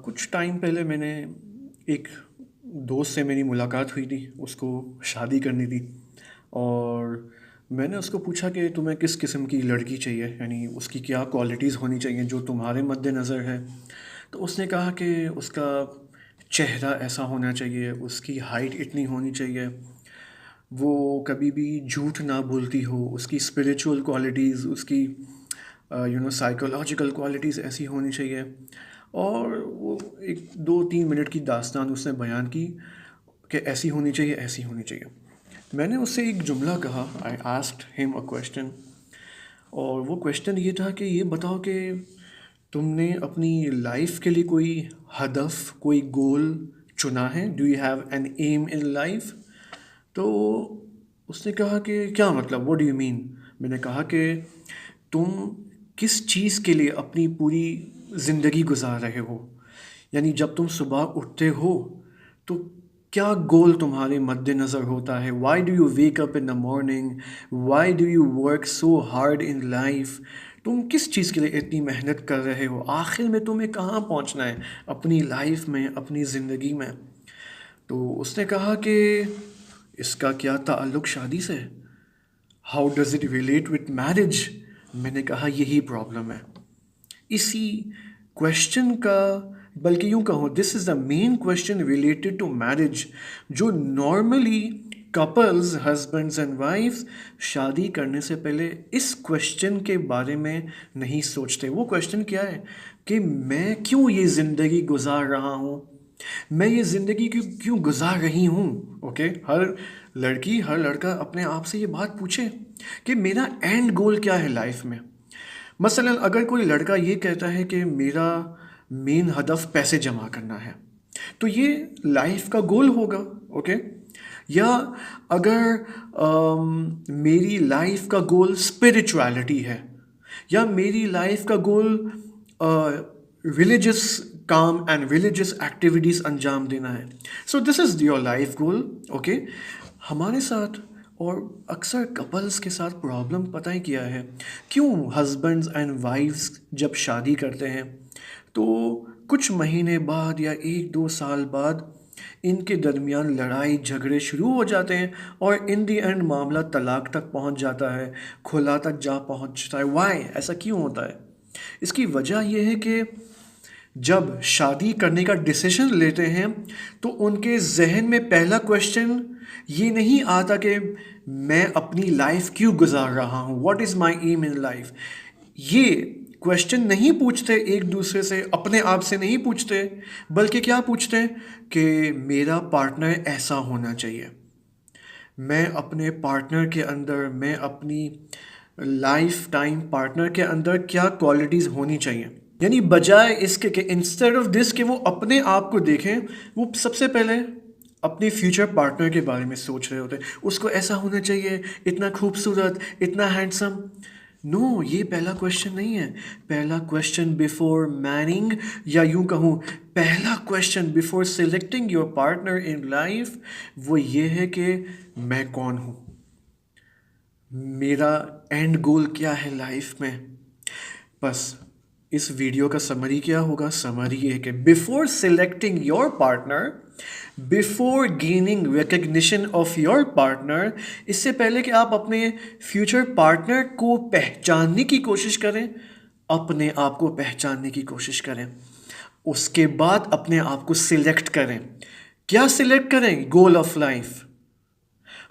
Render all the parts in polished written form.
कुछ टाइम पहले मैंने एक दोस्त से मेरी मुलाकात हुई थी, उसको शादी करनी थी। और मैंने उसको पूछा कि तुम्हें किस किस्म की लड़की चाहिए, यानी उसकी क्या क्वालिटीज़ होनी चाहिए जो तुम्हारे मद्देनज़र है। तो उसने कहा कि उसका चेहरा ऐसा होना चाहिए, उसकी हाइट इतनी होनी चाहिए, वो कभी भी झूठ ना बोलती हो, उसकी स्पिरिचुअल क्वालिटीज़, उसकी साइकोलॉजिकल क्वालिटीज़ ऐसी होनी चाहिए। और वो एक 2-3 मिनट की दास्तान उसने बयान की कि ऐसी होनी चाहिए, ऐसी होनी चाहिए। मैंने उससे एक जुमला कहा, I asked him a question. और वो क्वेश्चन ये था कि ये बताओ कि तुमने अपनी लाइफ के लिए कोई हदफ, कोई गोल चुना है? Do you have an aim in life? तो उसने कहा कि क्या मतलब, व्हाट डू यू मीन? मैंने कहा कि तुम किस चीज़ के लिए अपनी पूरी ज़िंदगी गुजार रहे हो, यानी जब तुम सुबह उठते हो तो क्या गोल तुम्हारे मद्देनज़र होता है? Why do you wake up in the morning? Why do you work so hard in life? तुम किस चीज़ के लिए इतनी मेहनत कर रहे हो? आखिर में तुम्हें कहाँ पहुँचना है अपनी लाइफ में, अपनी ज़िंदगी में? तो उसने कहा कि इसका क्या ताल्लुक़ शादी से? How does it relate with marriage? मैंने कहा यही प्रॉब्लम है। इसी क्वेश्चन का, बल्कि यूँ कहूँ, this is the main question related to marriage, जो normally couples, husbands and wives शादी करने से पहले इस क्वेश्चन के बारे में नहीं सोचते। वो क्वेश्चन क्या है कि मैं क्यों ये ज़िंदगी गुजार रहा हूँ, मैं ये ज़िंदगी क्यों क्यों गुजार रही हूँ। ओके, हर लड़की, हर लड़का अपने आप से ये बात पूछे कि मेरा एंड गोल क्या है लाइफ में। मसलन अगर कोई लड़का ये कहता है कि मेरा मेन हदफ पैसे जमा करना है, तो ये लाइफ का गोल होगा। ओके, या अगर मेरी लाइफ का गोल स्पिरिचुअलिटी है, या मेरी लाइफ का गोल रिलीजियस काम एंड रिलीजियस एक्टिविटीज़ अंजाम देना है, सो this is your life goal. Okay, हमारे साथ और अक्सर कपल्स के साथ प्रॉब्लम पता है क्या है? क्यों हस्बैंड्स एंड वाइफ्स जब शादी करते हैं तो कुछ महीने बाद या 1-2 साल बाद इनके दरमियान लड़ाई झगड़े शुरू हो जाते हैं और इन दी एंड मामला तलाक तक पहुंच जाता है, खुला तक जा पहुंचता है। वाई? ऐसा क्यों होता है? इसकी वजह यह है कि जब शादी करने का डिसीजन लेते हैं तो उनके जहन में पहला क्वेश्चन ये नहीं आता कि मैं अपनी लाइफ क्यों गुजार रहा हूँ, what is my aim in life. ये क्वेश्चन नहीं पूछते एक दूसरे से, अपने आप से नहीं पूछते, बल्कि क्या पूछते हैं कि मेरा पार्टनर ऐसा होना चाहिए। मैं अपने पार्टनर के अंदर, मैं अपनी लाइफ टाइम पार्टनर के अंदर क्या क्वालिटीज़ होनी चाहिए। यानी बजाय इसके कि इंस्टेड ऑफ दिस कि वो अपने आप को देखें, वो सबसे पहले अपने फ्यूचर पार्टनर के बारे में सोच रहे होते हैं। उसको ऐसा होना चाहिए, इतना खूबसूरत, इतना हैंडसम। नो, ये पहला क्वेश्चन नहीं है। पहला क्वेश्चन बिफोर मैरिंग, या यूं कहूँ पहला question before selecting your partner in life, वो ये है कि मैं कौन हूँ, मेरा एंड गोल क्या है लाइफ में। बस इस वीडियो का समरी क्या होगा? समरी ये है कि before selecting your partner, before gaining recognition of your partner, इससे पहले कि आप अपने फ्यूचर पार्टनर को पहचानने की कोशिश करें, अपने आप को पहचानने की कोशिश करें। उसके बाद अपने आप को सिलेक्ट करें। क्या सिलेक्ट करें? Goal of life.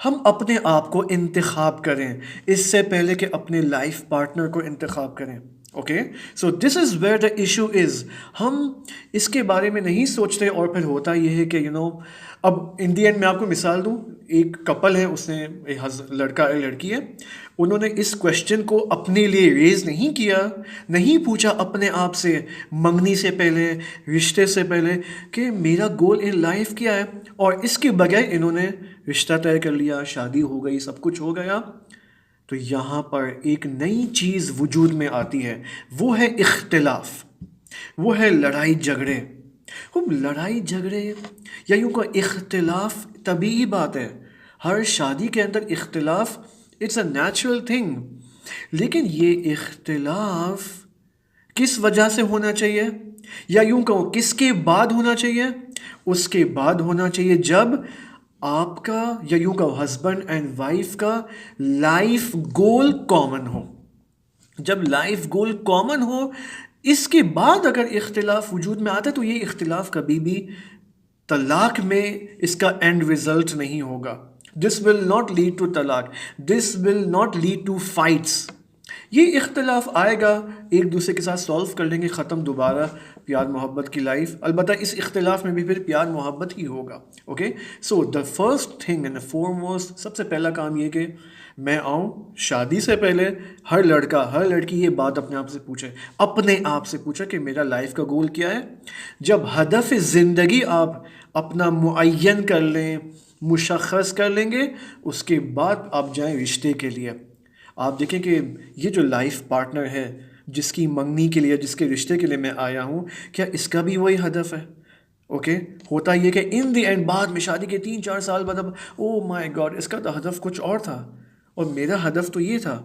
हम अपने आप को इंतखाब करें इससे पहले कि अपने लाइफ पार्टनर को इंतखाब करें। Okay, so this is where the issue is. हम इसके बारे में नहीं सोचते और फिर होता यह है कि अब इन दी एंड मैं आपको मिसाल दूं। एक कपल है, उसने एक लड़का और लड़की है, उन्होंने इस क्वेश्चन को अपने लिए रेज नहीं किया, नहीं पूछा अपने आप से मंगनी से पहले, रिश्ते से पहले कि मेरा गोल इन लाइफ क्या है, और इसके बगैर इन्होंने रिश्ता तय कर लिया, शादी हो गई, सब कुछ हो गया। तो यहाँ पर एक नई चीज़ वजूद में आती है, वो है इख्तिलाफ, वो है लड़ाई झगड़े। खूब लड़ाई झगड़े या यूँ का इख्तिलाफ तभी बात है। हर शादी के अंदर इख्तिलाफ, इट्स अ नेचुरल थिंग। लेकिन ये इख्तिलाफ किस वजह से होना चाहिए? या यूं कहो किसके बाद होना चाहिए? उसके बाद होना चाहिए जब आपका, या यूं कहो हस्बैंड एंड वाइफ का लाइफ गोल कॉमन हो। जब लाइफ गोल कॉमन हो, इसके बाद अगर इख्तिलाफ वजूद में आता है तो ये इख्तिलाफ कभी भी तलाक में इसका एंड रिजल्ट नहीं होगा। This will not lead to तलाक, this will not lead to fights. ये इख्तिलाफ आएगा, एक दूसरे के साथ सॉल्व कर लेंगे, ख़त्म, दोबारा प्यार मोहब्बत की लाइफ। अलबत्ता इस इख्तिलाफ में भी फिर प्यार मोहब्बत ही होगा। Okay, so the first thing and foremost, सबसे पहला काम ये कि मैं आऊँ, शादी से पहले हर लड़का हर लड़की ये बात अपने आप से पूछे, अपने आप से पूछे कि मेरा लाइफ का गोल क्या है। जब हदफ ज़िंदगी आप अपना मुअय्यन कर लें, मुशख़्ख़स कर लेंगे, उसके बाद आप जाएं रिश्ते के लिए। आप देखें कि ये जो लाइफ पार्टनर है, जिसकी मंगनी के लिए, जिसके रिश्ते के लिए मैं आया हूँ, क्या इसका भी वही हदफ है? ओके, होता ये कि इन द एंड बाद में शादी के 3-4 साल बाद अब ओ माय गॉड, इसका तो हदफ कुछ और था और मेरा हदफ तो ये था।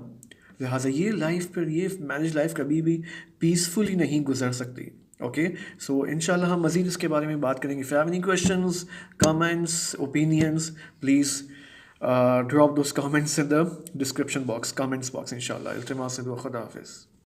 लिहाजा ये लाइफ, फिर ये मैरिज लाइफ कभी भी पीसफुली नहीं गुजर सकती। ओके, सो इंशाल्लाह हम मज़ीद इसके बारे में बात करेंगे। If you have any questions, comments, opinions, please drop those comments in the description box, comments box, inshallah. Iltimas, खुदा हाफिज़।